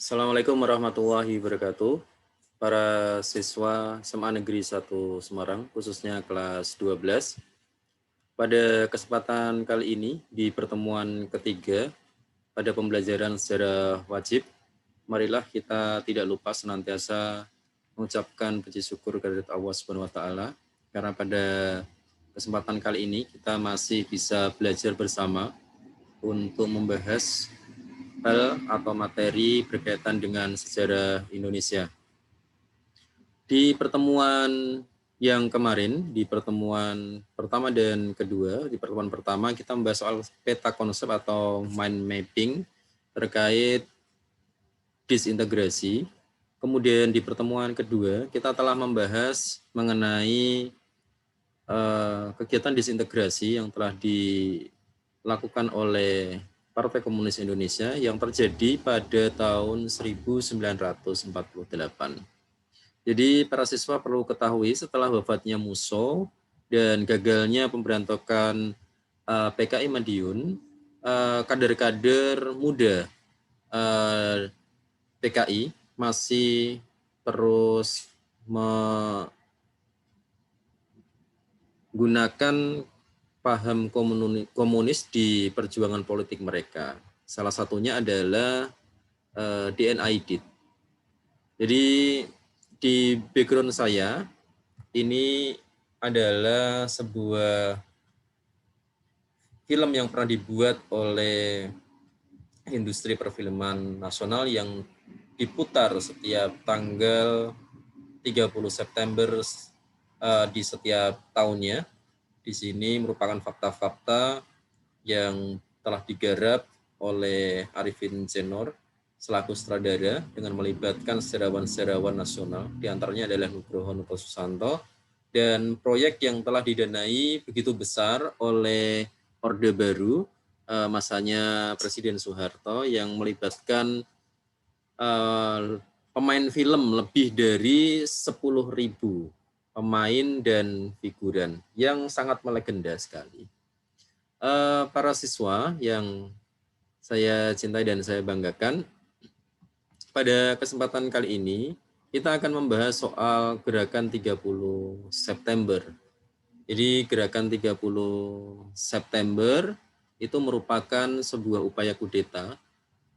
Assalamualaikum warahmatullahi wabarakatuh. Para siswa SMA Negeri 1 Semarang, khususnya kelas 12. Pada kesempatan kali ini, di pertemuan ketiga, pada pembelajaran secara wajib, marilah kita tidak lupa senantiasa mengucapkan puji syukur kehadirat Allah Subhanahu wa taala, karena pada kesempatan kali ini kita masih bisa belajar bersama untuk membahas hal atau materi berkaitan dengan sejarah Indonesia. Di pertemuan yang kemarin, di pertemuan pertama dan kedua, di pertemuan pertama kita membahas soal peta konsep atau mind mapping terkait disintegrasi. Kemudian di pertemuan kedua kita telah membahas mengenai kegiatan disintegrasi yang telah dilakukan oleh Partai Komunis Indonesia yang terjadi pada tahun 1948. Jadi para siswa perlu ketahui setelah wafatnya Musso dan gagalnya pemberontakan PKI Madiun, kader-kader muda PKI masih terus menggunakan paham komunis di perjuangan politik mereka. Salah satunya adalah DNID. Jadi di background saya, ini adalah sebuah film yang pernah dibuat oleh industri perfilman nasional yang diputar setiap tanggal 30 September di setiap tahunnya. Di sini merupakan fakta-fakta yang telah digarap oleh Arifin Zenor selaku sutradara dengan melibatkan sejarawan-sejarawan nasional, diantaranya adalah Nugroho Susanto, dan proyek yang telah didanai begitu besar oleh Orde Baru masanya Presiden Soeharto yang melibatkan pemain film lebih dari 10.000 pemain dan figuran yang sangat melegenda sekali. Para siswa yang saya cintai dan saya banggakan, pada kesempatan kali ini kita akan membahas soal gerakan 30 September. Jadi gerakan 30 September itu merupakan sebuah upaya kudeta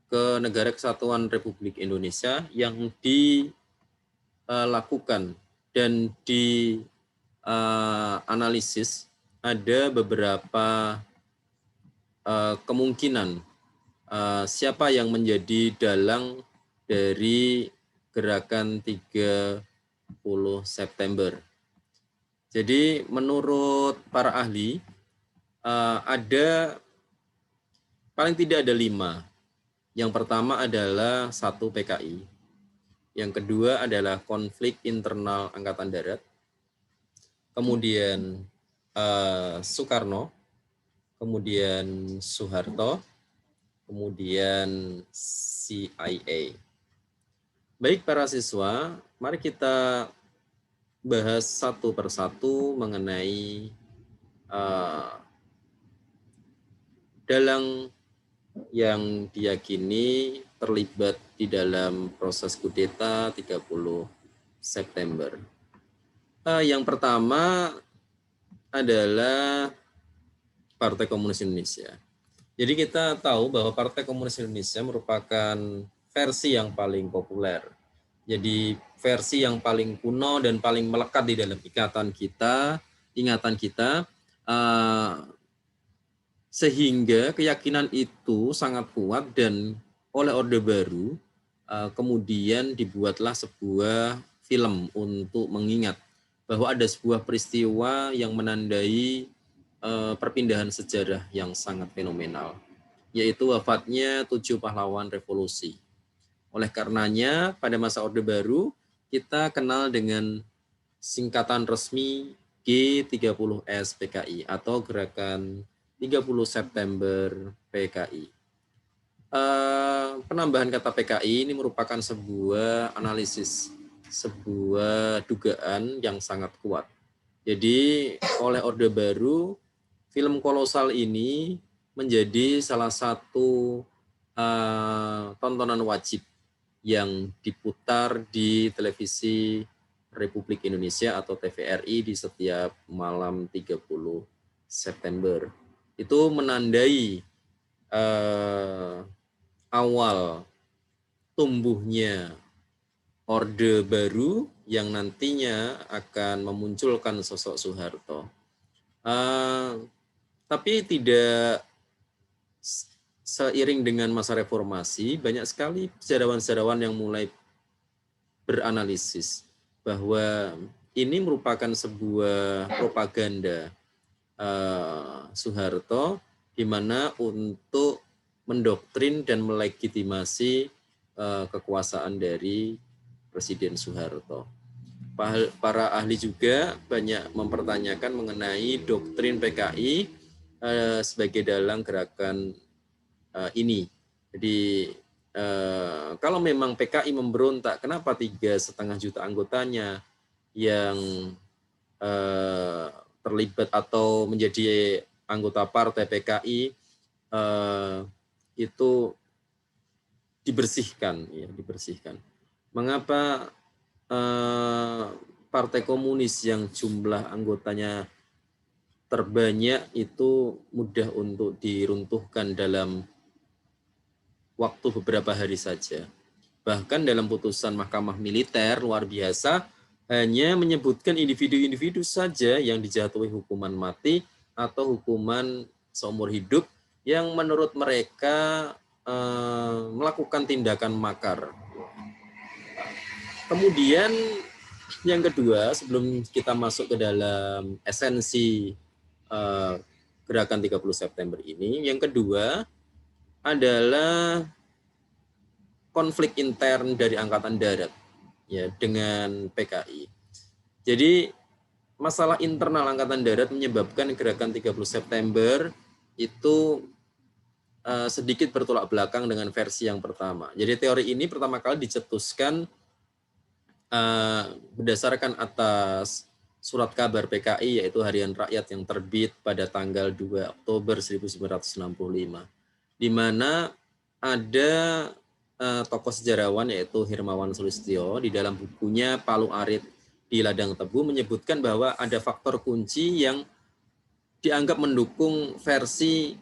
ke Negara Kesatuan Republik Indonesia yang dilakukan dan dianalisis ada beberapa kemungkinan siapa yang menjadi dalang dari gerakan 30 September. Jadi menurut para ahli ada paling tidak ada 5. Yang pertama adalah 1 PKI. Yang kedua adalah konflik internal Angkatan Darat. Kemudian Soekarno, kemudian Soeharto, kemudian CIA. Baik para siswa, mari kita bahas satu persatu mengenai dalang yang diyakini terlibat di dalam proses kudeta 30 September. Yang pertama adalah Partai Komunis Indonesia. Jadi kita tahu bahwa Partai Komunis Indonesia merupakan versi yang paling populer. Jadi versi yang paling kuno dan paling melekat di dalam ingatan kita, sehingga keyakinan itu sangat kuat dan oleh Orde Baru kemudian dibuatlah sebuah film untuk mengingat bahwa ada sebuah peristiwa yang menandai perpindahan sejarah yang sangat fenomenal, yaitu wafatnya 7 pahlawan revolusi. Oleh karenanya, pada masa Orde Baru, kita kenal dengan singkatan resmi G30S PKI atau Gerakan 30 September PKI. Penambahan kata PKI ini merupakan sebuah analisis, sebuah dugaan yang sangat kuat. Jadi oleh Orde Baru, film kolosal ini menjadi salah satu tontonan wajib yang diputar di televisi Republik Indonesia atau TVRI di setiap malam 30 September. Itu menandai awal tumbuhnya Orde Baru yang nantinya akan memunculkan sosok Soeharto. Tapi tidak seiring dengan masa reformasi, banyak sekali sejarawan-sejarawan yang mulai beranalisis bahwa ini merupakan sebuah propaganda Soeharto di mana untuk mendoktrin dan melegitimasi kekuasaan dari Presiden Soeharto. Para ahli juga banyak mempertanyakan mengenai doktrin PKI sebagai dalang gerakan ini. Jadi kalau memang PKI memberontak, kenapa 3,5 juta anggotanya yang terlibat atau menjadi anggota partai PKI itu dibersihkan, ya, dibersihkan. Mengapa partai komunis yang jumlah anggotanya terbanyak itu mudah untuk diruntuhkan dalam waktu beberapa hari saja? Bahkan dalam putusan Mahkamah Militer luar biasa, hanya menyebutkan individu-individu saja yang dijatuhi hukuman mati atau hukuman seumur hidup yang menurut mereka melakukan tindakan makar. Kemudian yang kedua, sebelum kita masuk ke dalam esensi gerakan 30 September ini, yang kedua adalah konflik intern dari Angkatan Darat ya dengan PKI. Jadi masalah internal Angkatan Darat menyebabkan gerakan 30 September itu sedikit bertolak belakang dengan versi yang pertama. Jadi teori ini pertama kali dicetuskan berdasarkan atas surat kabar PKI yaitu Harian Rakyat yang terbit pada tanggal 2 Oktober 1965, di mana ada tokoh sejarawan yaitu Hirmawan Sulistyo di dalam bukunya Palu Arit di Ladang Tebu menyebutkan bahwa ada faktor kunci yang dianggap mendukung versi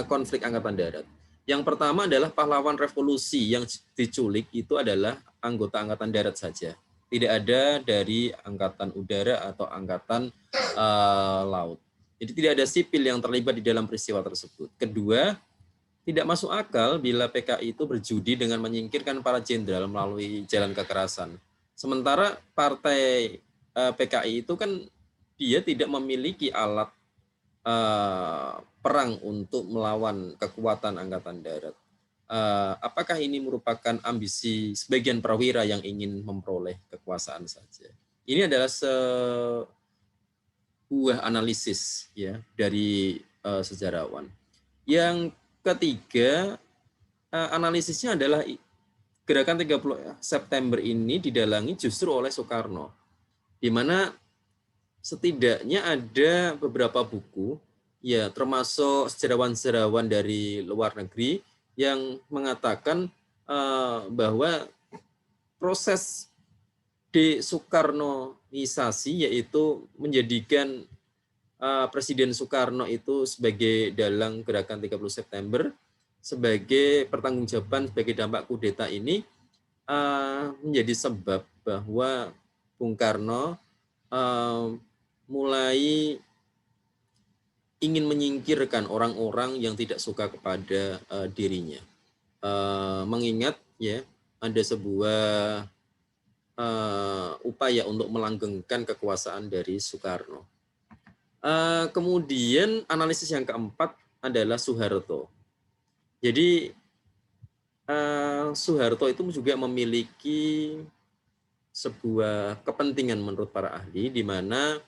konflik Angkatan Darat. Yang pertama adalah pahlawan revolusi yang diculik itu adalah anggota Angkatan Darat saja. Tidak ada dari Angkatan Udara atau Angkatan Laut. Jadi tidak ada sipil yang terlibat di dalam peristiwa tersebut. Kedua, tidak masuk akal bila PKI itu berjudi dengan menyingkirkan para jenderal melalui jalan kekerasan. Sementara partai PKI itu kan dia tidak memiliki alat perang untuk melawan kekuatan Angkatan Darat. Apakah ini merupakan ambisi sebagian perwira yang ingin memperoleh kekuasaan saja? Ini adalah sebuah analisis ya dari sejarawan. Yang ketiga, analisisnya adalah gerakan 30 September ini didalangi justru oleh Soekarno, di mana setidaknya ada beberapa buku, ya termasuk sejarawan-sejarawan dari luar negeri yang mengatakan bahwa proses de-Soekarnoisasi yaitu menjadikan Presiden Soekarno itu sebagai dalang gerakan 30 September sebagai pertanggungjawaban sebagai dampak kudeta ini menjadi sebab bahwa Bung Karno mulai ingin menyingkirkan orang-orang yang tidak suka kepada dirinya. Mengingat ya ada sebuah upaya untuk melanggengkan kekuasaan dari Soekarno. Kemudian analisis yang keempat adalah Soeharto. Jadi Soeharto itu juga memiliki sebuah kepentingan menurut para ahli, di mana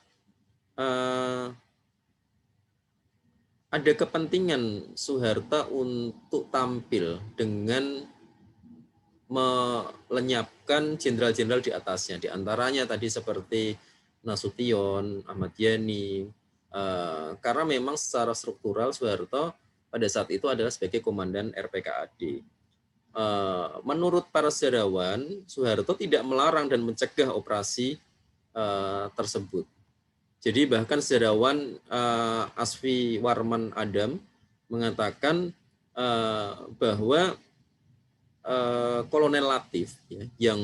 ada kepentingan Soeharto untuk tampil dengan melenyapkan jenderal-jenderal di atasnya. Di antaranya tadi seperti Nasution, Ahmad Yani, karena memang secara struktural Soeharto pada saat itu adalah sebagai komandan RPKAD. menurut para sejarawan, Soeharto tidak melarang dan mencegah operasi tersebut. Jadi bahkan sejarawan Asfi Warman Adam mengatakan bahwa Kolonel Latif ya, yang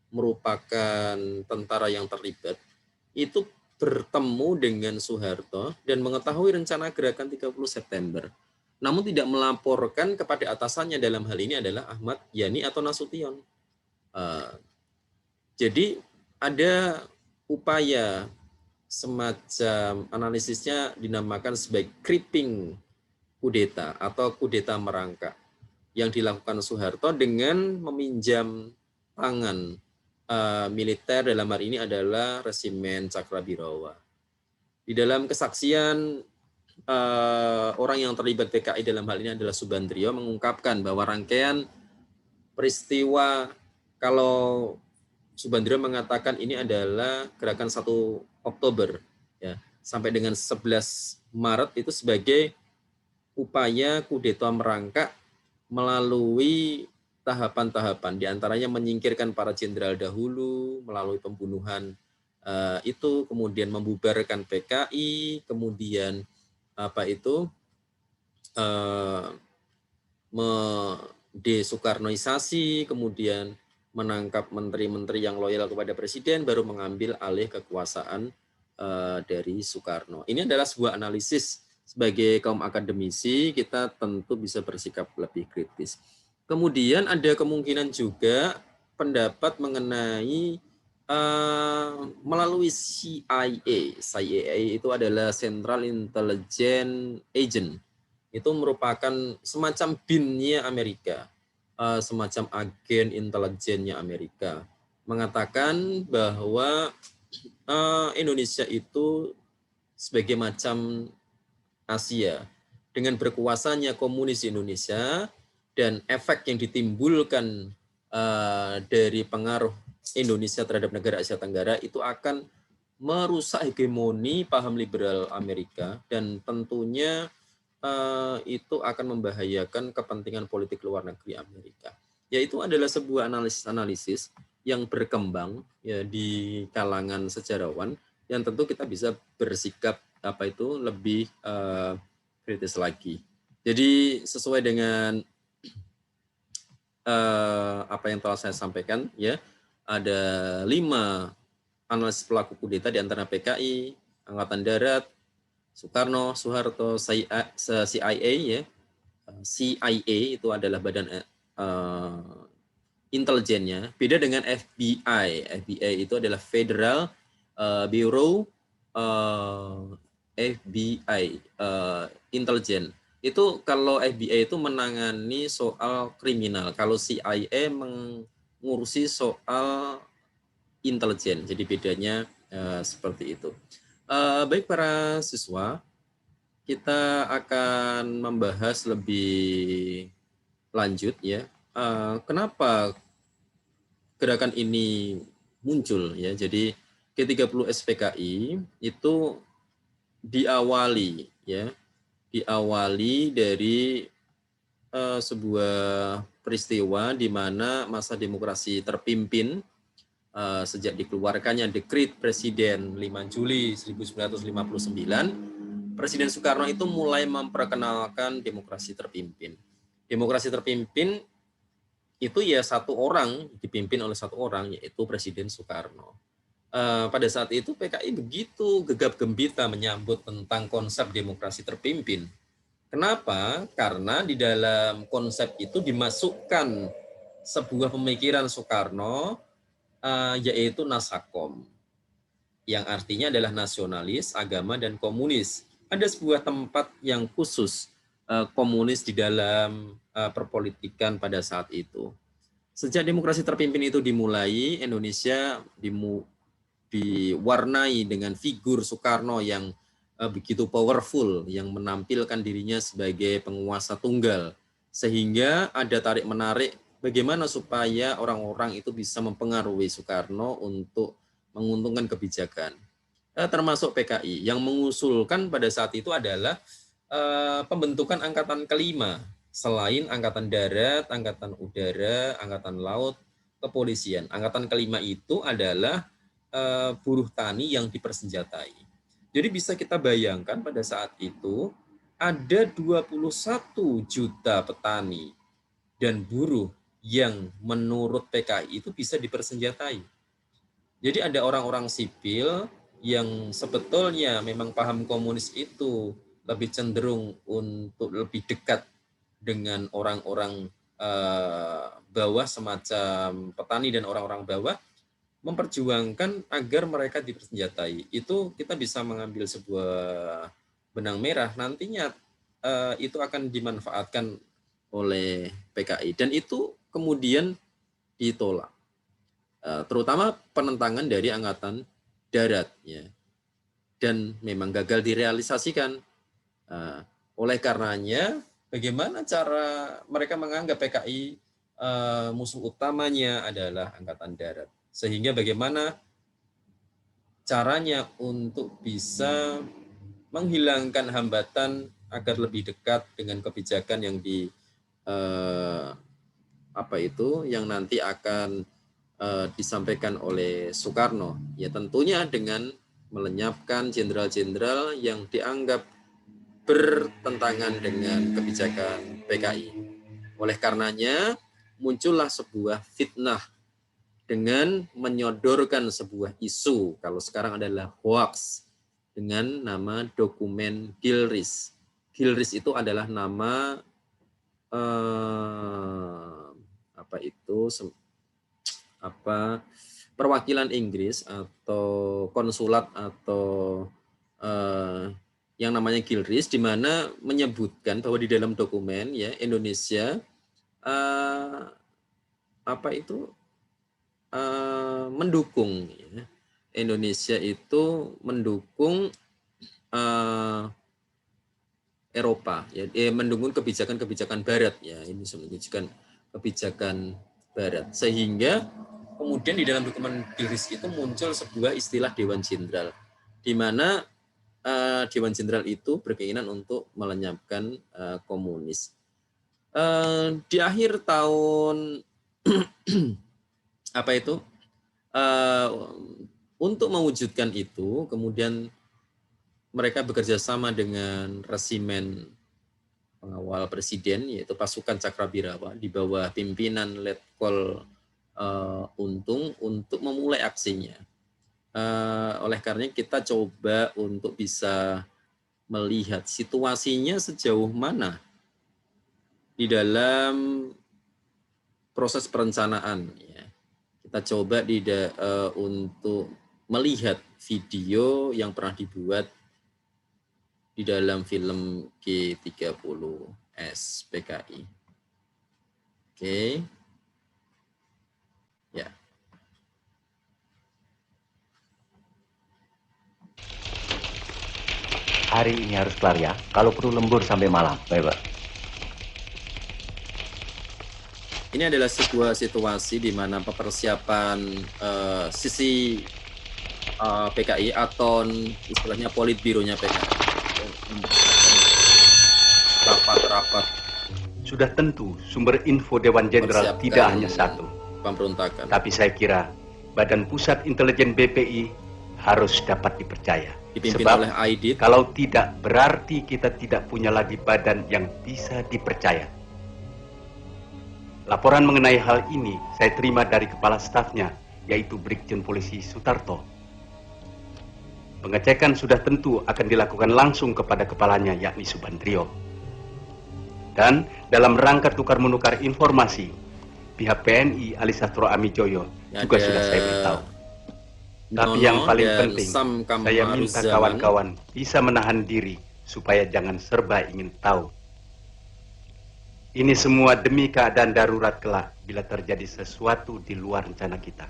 merupakan tentara yang terlibat itu bertemu dengan Soeharto dan mengetahui rencana gerakan 30 September. Namun tidak melaporkan kepada atasannya, dalam hal ini adalah Ahmad Yani atau Nasution. Jadi ada upaya semacam analisisnya dinamakan sebagai creeping kudeta atau kudeta merangkak yang dilakukan Soeharto dengan meminjam tangan militer, dalam hal ini adalah resimen Cakrabirawa. Di dalam kesaksian orang yang terlibat PKI dalam hal ini adalah Subandrio mengungkapkan bahwa rangkaian peristiwa, kalau Subandrio mengatakan ini adalah gerakan 1 Oktober ya, sampai dengan 11 Maret itu sebagai upaya kudeta merangkak melalui tahapan-tahapan, diantaranya menyingkirkan para jenderal dahulu melalui pembunuhan itu, kemudian membubarkan PKI, kemudian desoekarnoisasi, kemudian menangkap menteri-menteri yang loyal kepada presiden, baru mengambil alih kekuasaan dari Soekarno. Ini adalah sebuah analisis. Sebagai kaum akademisi, kita tentu bisa bersikap lebih kritis. Kemudian ada kemungkinan juga pendapat mengenai melalui CIA. CIA itu adalah Central Intelligence Agent. Itu merupakan semacam BIN-nya Amerika, semacam agen intelijennya Amerika, mengatakan bahwa Indonesia itu sebagai macam Asia, dengan berkuasanya komunis di Indonesia dan efek yang ditimbulkan dari pengaruh Indonesia terhadap negara Asia Tenggara itu akan merusak hegemoni paham liberal Amerika, dan tentunya itu akan membahayakan kepentingan politik luar negeri Amerika. Yaitu adalah sebuah analisis-analisis yang berkembang ya di kalangan sejarawan, yang tentu kita bisa bersikap lebih kritis lagi. Jadi sesuai dengan apa yang telah saya sampaikan ya, ada 5 analisis pelaku kudeta di antara PKI, Angkatan Darat, Soekarno, Soeharto, CIA ya. CIA itu adalah badan intelijennya. Beda dengan FBI. FBI itu adalah Federal Bureau FBI Intelijen. Itu kalau FBI itu menangani soal kriminal, kalau CIA mengurusi soal intelijen. Jadi bedanya seperti itu. Baik para siswa, kita akan membahas lebih lanjut ya. Kenapa gerakan ini muncul ya? Jadi G30 SPKI itu diawali dari sebuah peristiwa di mana masa demokrasi terpimpin sejak dikeluarkannya dekret Presiden 5 Juli 1959, Presiden Soekarno itu mulai memperkenalkan demokrasi terpimpin. Demokrasi terpimpin itu ya dipimpin oleh satu orang, yaitu Presiden Soekarno. Pada saat itu PKI begitu gegap gembita menyambut tentang konsep demokrasi terpimpin. Kenapa? Karena di dalam konsep itu dimasukkan sebuah pemikiran Soekarno, yaitu Nasakom, yang artinya adalah nasionalis, agama, dan komunis. Ada sebuah tempat yang khusus komunis di dalam perpolitikan pada saat itu. Sejak demokrasi terpimpin itu dimulai, Indonesia diwarnai dengan figur Soekarno yang begitu powerful, yang menampilkan dirinya sebagai penguasa tunggal, sehingga ada tarik-menarik bagaimana supaya orang-orang itu bisa mempengaruhi Soekarno untuk menguntungkan kebijakan. Termasuk PKI yang mengusulkan pada saat itu adalah pembentukan angkatan kelima selain Angkatan Darat, Angkatan Udara, Angkatan Laut, Kepolisian. Angkatan kelima itu adalah buruh tani yang dipersenjatai. Jadi bisa kita bayangkan pada saat itu ada 21 juta petani dan buruh yang menurut PKI itu bisa dipersenjatai. Jadi ada orang-orang sipil yang sebetulnya memang paham komunis itu lebih cenderung untuk lebih dekat dengan orang-orang bawah semacam petani dan orang-orang bawah, memperjuangkan agar mereka dipersenjatai. Itu kita bisa mengambil sebuah benang merah, nantinya itu akan dimanfaatkan oleh PKI dan itu kemudian ditolak, terutama penentangan dari Angkatan Darat ya, dan memang gagal direalisasikan. Oleh karenanya bagaimana cara mereka menganggap PKI musuh utamanya adalah Angkatan Darat, sehingga bagaimana caranya untuk bisa menghilangkan hambatan agar lebih dekat dengan kebijakan yang yang nanti akan disampaikan oleh Soekarno, ya tentunya dengan melenyapkan jenderal-jenderal yang dianggap bertentangan dengan kebijakan PKI. Oleh karenanya muncullah sebuah fitnah dengan menyodorkan sebuah isu, kalau sekarang adalah hoax, dengan nama dokumen Gilchrist. Gilchrist itu adalah nama perwakilan Inggris atau konsulat atau yang namanya Gilchrist, di mana menyebutkan bahwa di dalam dokumen ya Indonesia mendukung ya. Indonesia itu mendukung Eropa ya, mendukung kebijakan-kebijakan Barat ya, ini menunjukkan kebijakan Barat, sehingga kemudian di dalam dokumen Gilchrist itu muncul sebuah istilah Dewan Jenderal, di mana Dewan Jenderal itu berkeinginan untuk melenyapkan komunis. Di akhir tahun untuk mewujudkan itu, kemudian mereka bekerja sama dengan resimen pengawal presiden, yaitu pasukan Cakrabirawa di bawah pimpinan Letkol Untung untuk memulai aksinya. Oleh karena kita coba untuk bisa melihat situasinya sejauh mana di dalam proses perencanaan. Ya. Kita coba untuk melihat video yang pernah dibuat di dalam film G30S PKI. Oke. Ya. Hari ini harus kelar ya, kalau perlu lembur sampai malam. Baik, Pak. Ini adalah sebuah situasi di mana persiapan sisi PKI atau istilahnya politbironya PKI. Rapat-rapat. Sudah tentu sumber info Dewan Jenderal tidak hanya satu. Pemberontakan. Tapi saya kira Badan Pusat Intelijen BPI harus dapat dipercaya. Dipimpin Sebab oleh Aidit. Kalau tidak, berarti kita tidak punya lagi badan yang bisa dipercaya. Laporan mengenai hal ini saya terima dari kepala stafnya, yaitu Brigjen Polisi Sutarto. Pengecekan sudah tentu akan dilakukan langsung kepada kepalanya, yakni Subandrio. Dan dalam rangka tukar-menukar informasi, pihak PNI Alisastro Amijoyo juga sudah saya beritahu. Tapi yang paling penting, saya minta kawan-kawan bisa menahan diri supaya jangan serba ingin tahu. Ini semua demi keadaan darurat kelak bila terjadi sesuatu di luar rencana kita.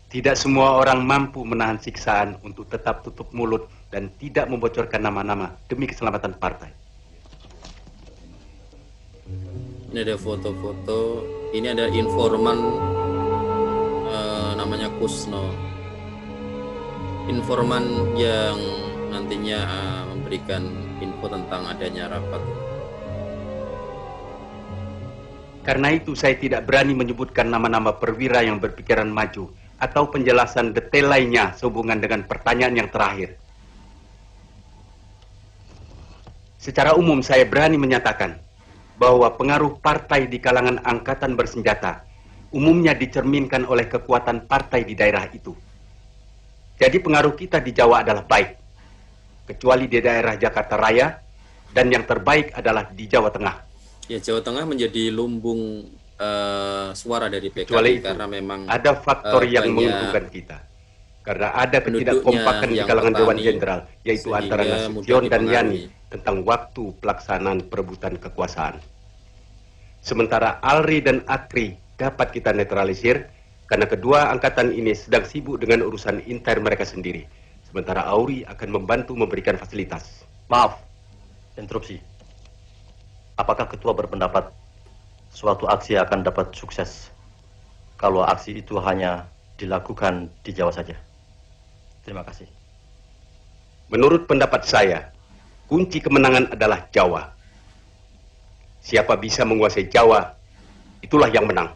Tidak semua orang mampu menahan siksaan untuk tetap tutup mulut dan tidak membocorkan nama-nama demi keselamatan partai. Ini ada foto-foto, ini ada informan namanya Kusno. Informan yang nantinya memberikan info tentang adanya rapat. Karena itu saya tidak berani menyebutkan nama-nama perwira yang berpikiran maju atau penjelasan detail lainnya sehubungan dengan pertanyaan yang terakhir. Secara umum saya berani menyatakan bahwa pengaruh partai di kalangan angkatan bersenjata umumnya dicerminkan oleh kekuatan partai di daerah itu. Jadi pengaruh kita di Jawa adalah baik, kecuali di daerah Jakarta Raya, dan yang terbaik adalah di Jawa Tengah. Ya, Jawa Tengah menjadi lumbung suara dari Kecuali PKI itu, karena memang ada faktor yang banyak menguntungkan kita. Karena ada penduduknya ketidakkompakan di yang kalangan Dewan petani Jenderal, yaitu antara sehingga mudah Nasution dan Yani dipengaruhi. tentang waktu pelaksanaan perebutan kekuasaan. Sementara Alri dan Akri dapat kita netralisir karena kedua angkatan ini sedang sibuk dengan urusan inter mereka sendiri. Sementara Auri akan membantu memberikan fasilitas. Maaf, interupsi. Apakah ketua berpendapat suatu aksi akan dapat sukses kalau aksi itu hanya dilakukan di Jawa saja? Terima kasih. Menurut pendapat saya, kunci kemenangan adalah Jawa. Siapa bisa menguasai Jawa, itulah yang menang.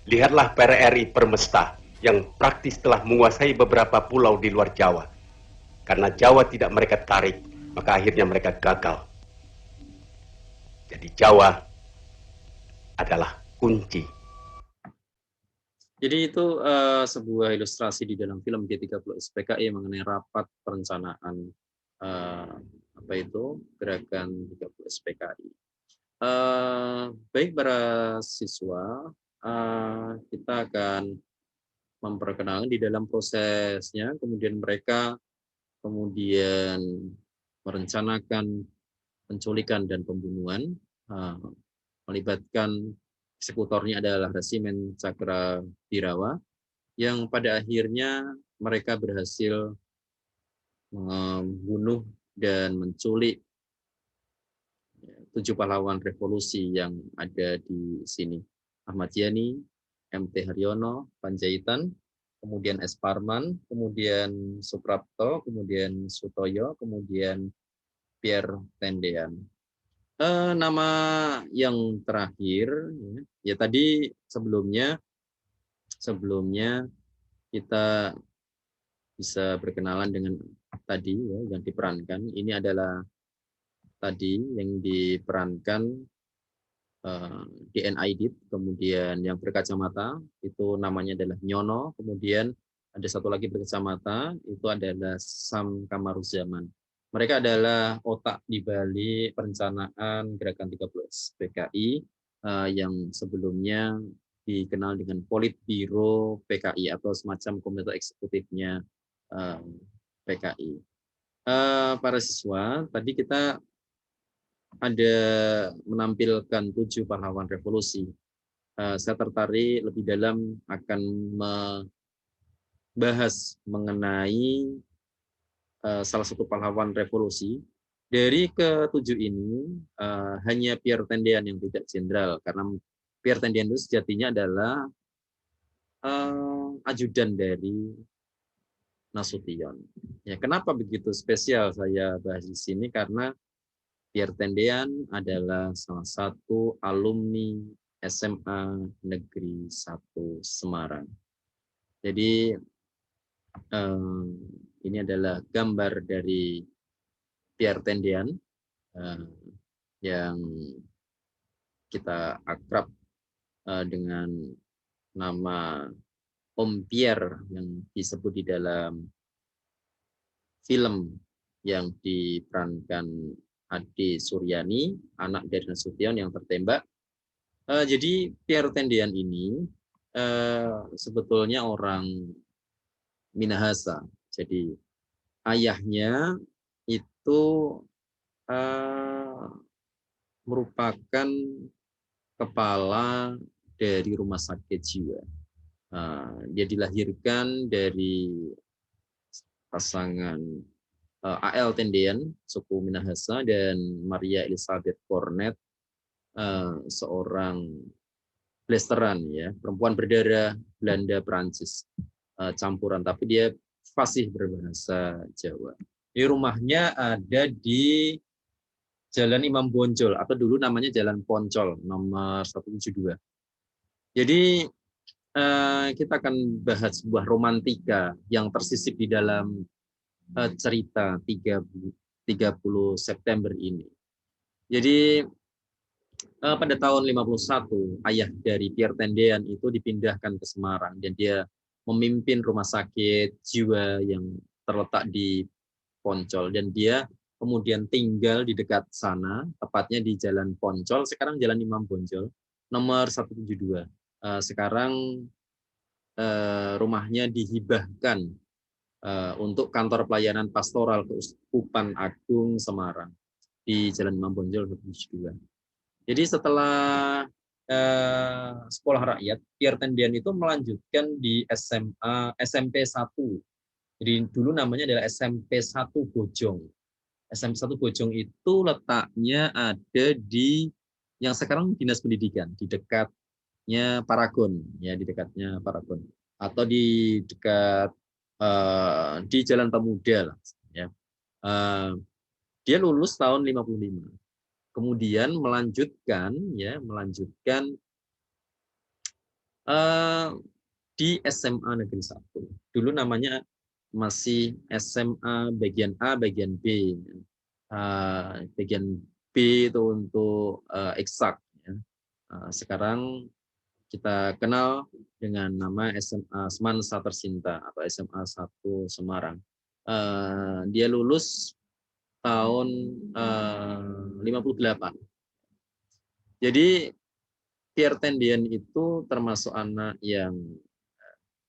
Lihatlah PRRI Permesta yang praktis telah menguasai beberapa pulau di luar Jawa. Karena Jawa tidak mereka tarik, maka akhirnya mereka gagal. Jadi Jawa adalah kunci. Jadi itu sebuah ilustrasi di dalam film G30 SPKI mengenai rapat perencanaan apa itu gerakan 30 SPKI. Baik para siswa, kita akan memperkenalkan di dalam prosesnya, kemudian mereka kemudian merencanakan penculikan dan pembunuhan, melibatkan eksekutornya adalah Resimen Cakra Birawa, yang pada akhirnya mereka berhasil membunuh dan menculik 7 pahlawan revolusi yang ada di sini. Ahmad Yani, MT Haryono, Panjaitan, kemudian S. Parman, kemudian Suprapto, kemudian Sutoyo, kemudian Pierre Tendean. Nama yang terakhir, ya tadi sebelumnya kita bisa berkenalan dengan tadi ya, yang diperankan. Ini adalah tadi yang diperankan DN Aidit, kemudian yang berkacamata itu namanya adalah Nyono, kemudian ada satu lagi berkacamata itu adalah Sam Kamaruzaman. Mereka adalah otak di balik perencanaan gerakan 30 PKI yang sebelumnya dikenal dengan Politbiro PKI atau semacam komite eksekutifnya PKI. Para siswa, tadi kita ada menampilkan 7 pahlawan revolusi. Saya tertarik lebih dalam akan membahas mengenai salah satu pahlawan revolusi. Dari ke-7 ini hanya Pierre Tendean yang tidak jenderal, karena Pierre Tendean itu sejatinya adalah ajudan dari Nasution. Ya, kenapa begitu spesial saya bahas di sini? Karena Pierre Tendean adalah salah satu alumni SMA Negeri 1 Semarang. Jadi ini adalah gambar dari Pierre Tendean yang kita akrab dengan nama Om Pierre yang disebut di dalam film yang diperankan Ade Suryani, anak dari Nasution yang tertembak. Jadi Pierre Tendean ini sebetulnya orang Minahasa. Jadi ayahnya itu merupakan kepala dari rumah sakit jiwa. Dia dilahirkan dari pasangan A.L. Tendean, suku Minahasa, dan Maria Elizabeth Cornet, seorang blasteran, ya, perempuan berdarah Belanda Perancis campuran, tapi dia fasih berbahasa Jawa. Di rumahnya ada di Jalan Imam Bonjol atau dulu namanya Jalan Poncol nomor 172. Jadi kita akan bahas sebuah romantika yang tersisip di dalam cerita 30 September ini. Jadi pada tahun 51 ayah dari Pierre Tendean itu dipindahkan ke Semarang dan dia memimpin rumah sakit jiwa yang terletak di Poncol dan dia kemudian tinggal di dekat sana, tepatnya di Jalan Poncol, sekarang Jalan Imam Bonjol, nomor 172. Sekarang rumahnya dihibahkan untuk kantor pelayanan pastoral Keuskupan Agung Semarang di Jalan Imam Bonjol 172. Jadi setelah sekolah rakyat, Pierre Tendian itu melanjutkan di SMP 1. Jadi dulu namanya adalah SMP 1 Bojong. SMP 1 Bojong itu letaknya ada di yang sekarang Dinas Pendidikan, di dekatnya Paragon, ya di dekatnya Paragon, atau di dekat di Jalan Pemuda lah, ya. Dia lulus tahun 55. Kemudian melanjutkan di SMA Negeri 1. Dulu namanya masih SMA bagian A, bagian B. Bagian B itu untuk eksak. Sekarang kita kenal dengan nama SMA Semansa Tersinta atau SMA 1 Semarang. Dia lulus tahun 58. Jadi Pierre Tendian itu termasuk anak yang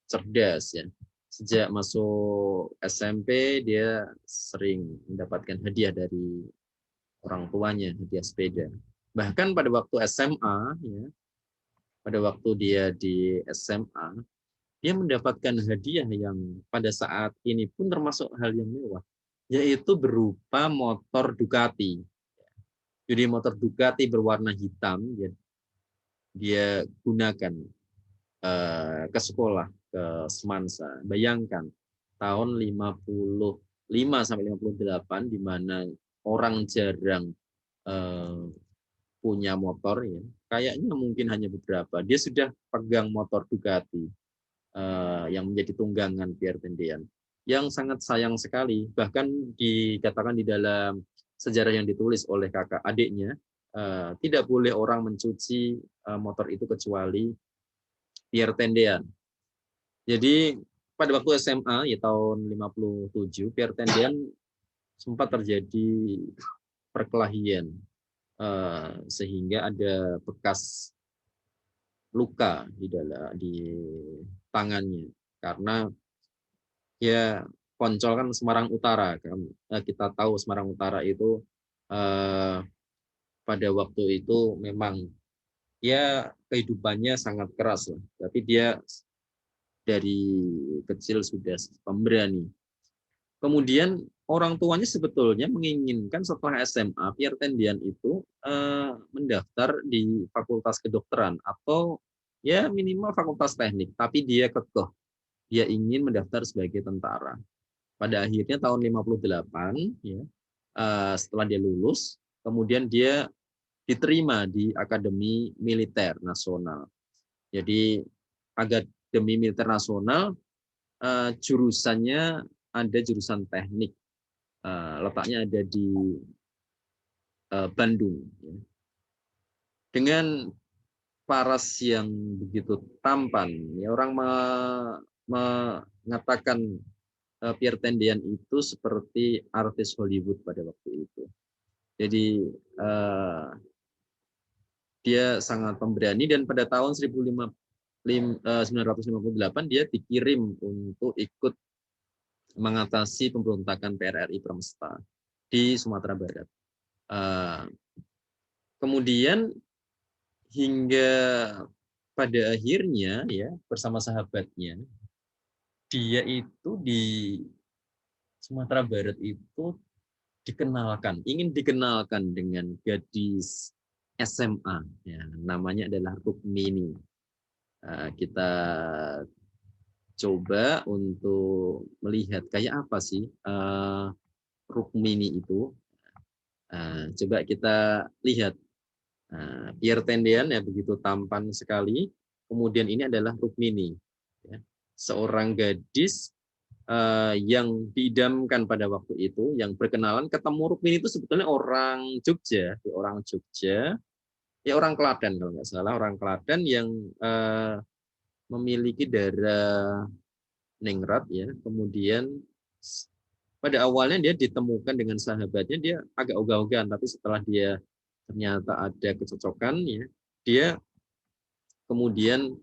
cerdas ya. Sejak masuk SMP dia sering mendapatkan hadiah dari orang tuanya, hadiah sepeda. Bahkan pada waktu SMA ya, pada waktu dia di SMA, dia mendapatkan hadiah yang pada saat ini pun termasuk hal yang mewah, yaitu berupa motor Ducati. Jadi motor Ducati berwarna hitam dia gunakan ke sekolah, ke Semansa. Bayangkan tahun 55 sampai 58 di mana orang jarang punya motor ya. Kayaknya mungkin hanya beberapa. Dia sudah pegang motor Ducati yang menjadi tunggangan Pierre Tendian. Yang sangat sayang sekali, bahkan dikatakan di dalam sejarah yang ditulis oleh kakak adiknya, tidak boleh orang mencuci motor itu kecuali Pierre Tendean. Jadi pada waktu SMA ya tahun 57 Pierre Tendean sempat terjadi perkelahian sehingga ada bekas luka di tangannya karena ya Poncol kan Semarang Utara kan. Kita tahu Semarang Utara itu pada waktu itu memang ya kehidupannya sangat keras lah. Tapi dia dari kecil sudah pemberani. Kemudian orang tuanya sebetulnya menginginkan setelah SMA Pierre Tendian itu mendaftar di Fakultas Kedokteran atau ya minimal Fakultas Teknik, tapi dia kekeh. Dia ingin mendaftar sebagai tentara. Pada akhirnya tahun 58 ya, setelah dia lulus, kemudian dia diterima di Akademi Militer Nasional. Jadi Akademi Militer Nasional jurusannya ada jurusan teknik, letaknya ada di Bandung. Dengan paras yang begitu tampan, ya orang mengatakan Pierre Tendian itu seperti artis Hollywood pada waktu itu. Jadi dia sangat pemberani dan pada tahun 1958 dia dikirim untuk ikut mengatasi pemberontakan PRRI Permesta di Sumatera Barat. Kemudian hingga pada akhirnya ya bersama sahabatnya dia itu di Sumatera Barat itu ingin dikenalkan dengan gadis SMA ya, namanya adalah Rukmini. Kita coba untuk melihat kayak apa sih Rukmini itu. Nah, coba kita lihat. Nah, Pierre Tendean ya begitu tampan sekali. Kemudian ini adalah Rukmini, ya. Seorang gadis yang diidamkan pada waktu itu, yang berkenalan ketemu Rukmini itu sebetulnya orang Jogja, ya orang Klaten kalau nggak salah, orang Klaten yang memiliki darah ningrat ya. Kemudian pada awalnya dia ditemukan dengan sahabatnya, dia agak ogah-ogahan, tapi setelah dia ternyata ada kecocokan ya, dia kemudian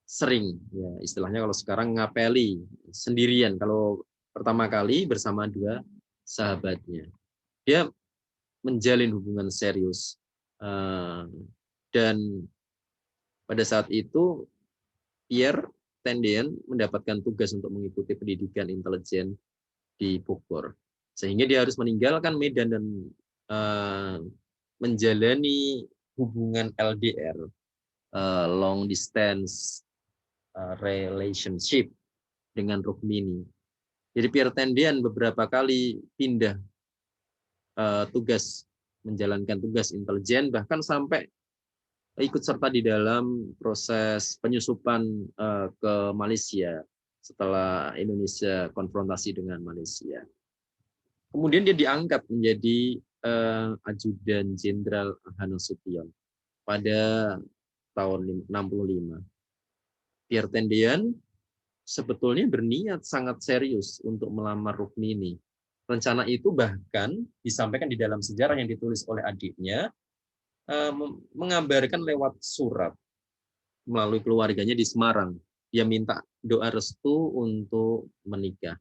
sering ya istilahnya kalau sekarang ngapeli sendirian kalau pertama kali bersama dua sahabatnya. Dia menjalin hubungan serius. Dan pada saat itu Pierre Tendean mendapatkan tugas untuk mengikuti pendidikan intelijen di Bogor. Sehingga dia harus meninggalkan Medan dan menjalani hubungan LDR, long distance relationship dengan Rukmini. Jadi Pierre Tendean beberapa kali pindah tugas, menjalankan tugas intelijen, bahkan sampai ikut serta di dalam proses penyusupan ke Malaysia setelah Indonesia konfrontasi dengan Malaysia. Kemudian dia diangkat menjadi ajudan Jenderal Hanasution pada tahun 65. Pierre Tendean sebetulnya berniat sangat serius untuk melamar Rukmini. Rencana itu bahkan disampaikan di dalam sejarah yang ditulis oleh adiknya, mengabarkan lewat surat melalui keluarganya di Semarang. Dia minta doa restu untuk menikah.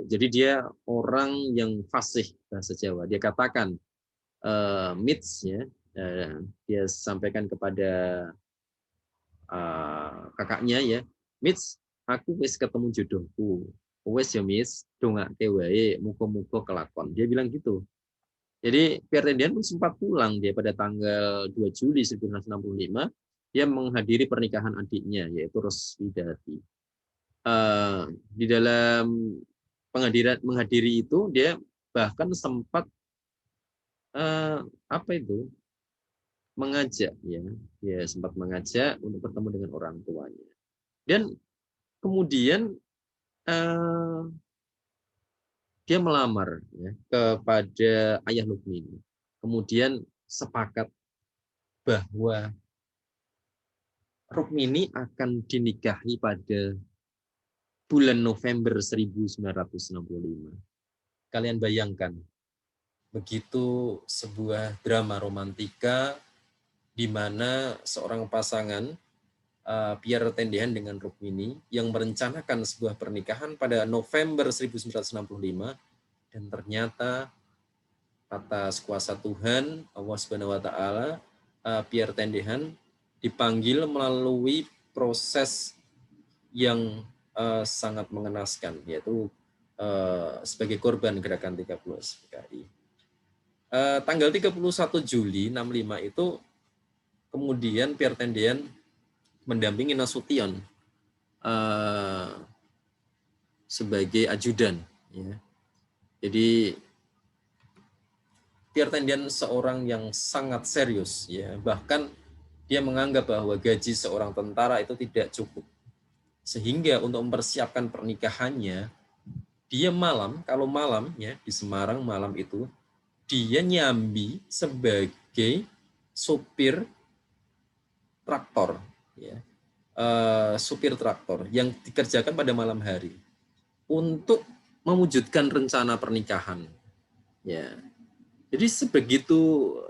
Jadi dia orang yang fasih bahasa Jawa. Dia katakan, Mits ya, dia sampaikan kepada kakaknya ya, Mits, aku wis ketemu jodohku. Wes ya Miss, dongake wae, muga-muga kelakon. Dia bilang gitu. Jadi Pierre Tendean pun sempat pulang dia pada tanggal 2 Juli 1965, dia menghadiri pernikahan adiknya yaitu Roswidati. Di dalam menghadiri itu dia bahkan sempat mengajak ya, dia sempat mengajak untuk bertemu dengan orang tuanya. Dan kemudian dia melamar ya, kepada ayah Rukmini. Kemudian sepakat bahwa Rukmini akan dinikahi pada bulan November 1965. Kalian bayangkan, begitu sebuah drama romantika di mana seorang pasangan Pierre Tendean dengan Rukmini yang merencanakan sebuah pernikahan pada November 1965, dan ternyata atas kuasa Tuhan Allah Subhanahu wa taala Pierre Tendean dipanggil melalui proses yang sangat mengenaskan, yaitu sebagai korban gerakan 30 SPKI. Tanggal 31 Juli 65 itu kemudian Pierre Tendean mendampingi Nasution sebagai ajudan. Ya. Jadi Pierre Tendean seorang yang sangat serius, ya. Bahkan dia menganggap bahwa gaji seorang tentara itu tidak cukup. Sehingga untuk mempersiapkan pernikahannya, dia kalau malam ya di Semarang malam itu dia nyambi sebagai supir traktor, ya. Supir traktor yang dikerjakan pada malam hari untuk mewujudkan rencana pernikahan. Ya. Jadi sebegitu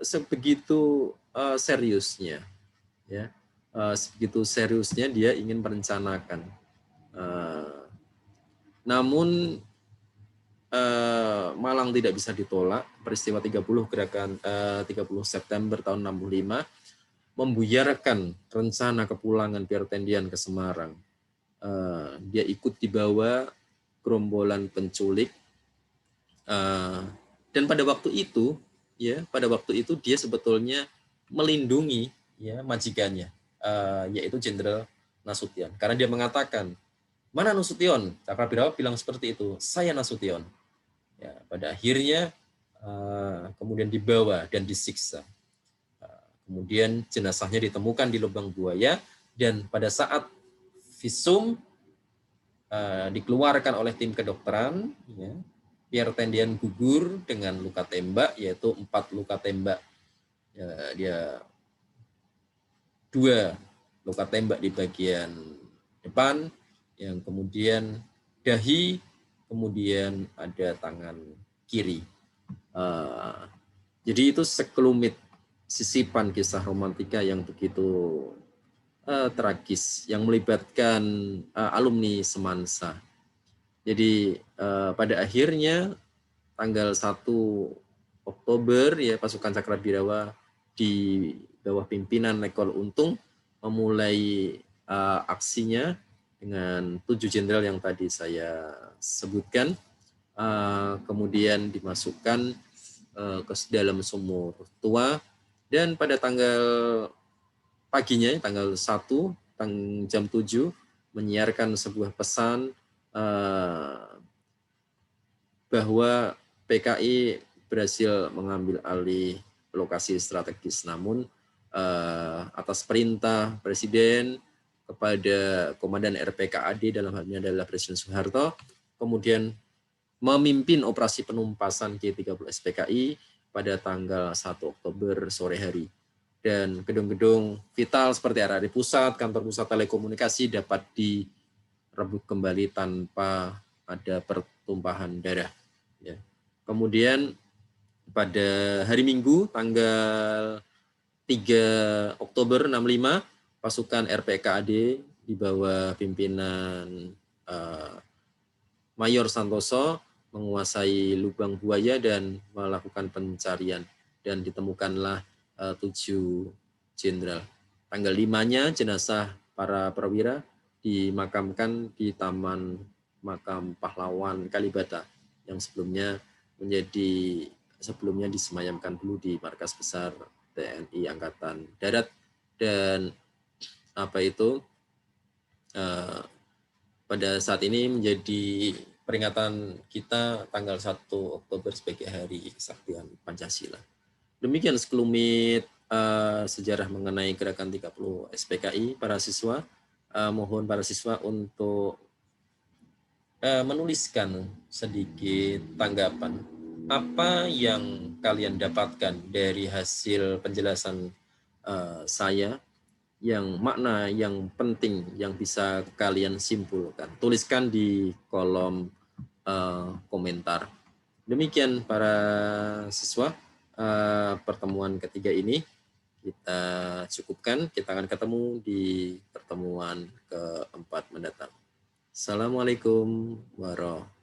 seriusnya, ya, sebegitu seriusnya dia ingin merencanakan. Namun malang tidak bisa ditolak. Peristiwa 30 September tahun 65 membuyarkan rencana kepulangan Pierre Tendean ke Semarang. Dia ikut dibawa gerombolan penculik. Dan pada waktu itu dia sebetulnya melindungi ya majikannya, yaitu Jenderal Nasution, karena dia mengatakan, mana Nasution? Cakrawirawa bilang seperti itu, saya Nasution. Ya, pada akhirnya kemudian dibawa dan disiksa. Kemudian jenazahnya ditemukan di lubang buaya, dan pada saat visum dikeluarkan oleh tim kedokteran, ya, Pierre Tendian gugur dengan luka tembak, yaitu 4 luka tembak. Ya, dia 2 luka tembak di bagian depan, yang kemudian dahi, kemudian ada tangan kiri. Jadi itu sekelumit sisipan kisah romantika yang begitu tragis yang melibatkan alumni Semansa. Jadi pada akhirnya tanggal 1 Oktober ya pasukan Cakrabirawa di bawah pimpinan Nekol Untung memulai aksinya dengan 7 jenderal yang tadi saya sebutkan. Kemudian dimasukkan ke dalam sumur tua, dan pada tanggal paginya, tanggal 1, jam 7, menyiarkan sebuah pesan bahwa PKI berhasil mengambil alih lokasi strategis. Namun atas perintah Presiden kepada Komandan RPKAD, dalam hal ini adalah Presiden Soeharto, kemudian memimpin operasi penumpasan G30 SPKI pada tanggal 1 Oktober sore hari. Dan gedung-gedung vital seperti RRI Pusat, Kantor Pusat Telekomunikasi dapat direbut kembali tanpa ada pertumpahan darah. Ya. Kemudian pada hari Minggu tanggal 3 Oktober 65, pasukan RPKAD di bawah pimpinan Mayor Santoso menguasai lubang buaya dan melakukan pencarian, dan ditemukanlah 7 jenderal. Tanggal 5-nya jenazah para perwira dimakamkan di Taman Makam Pahlawan Kalibata yang sebelumnya disemayamkan dulu di Markas Besar TNI Angkatan Darat. Dan pada saat ini menjadi peringatan kita tanggal 1 Oktober sebagai Hari Kesaktian Pancasila. Demikian sekelumit sejarah mengenai gerakan 30 SPKI. Para siswa, mohon para siswa untuk menuliskan sedikit tanggapan. Apa yang kalian dapatkan dari hasil penjelasan saya, yang makna yang penting yang bisa kalian simpulkan. Tuliskan di kolom komentar. Demikian para siswa, pertemuan ketiga ini kita cukupkan. Kita akan ketemu di pertemuan keempat mendatang. Assalamualaikum warahmatullahi wabarakatuh.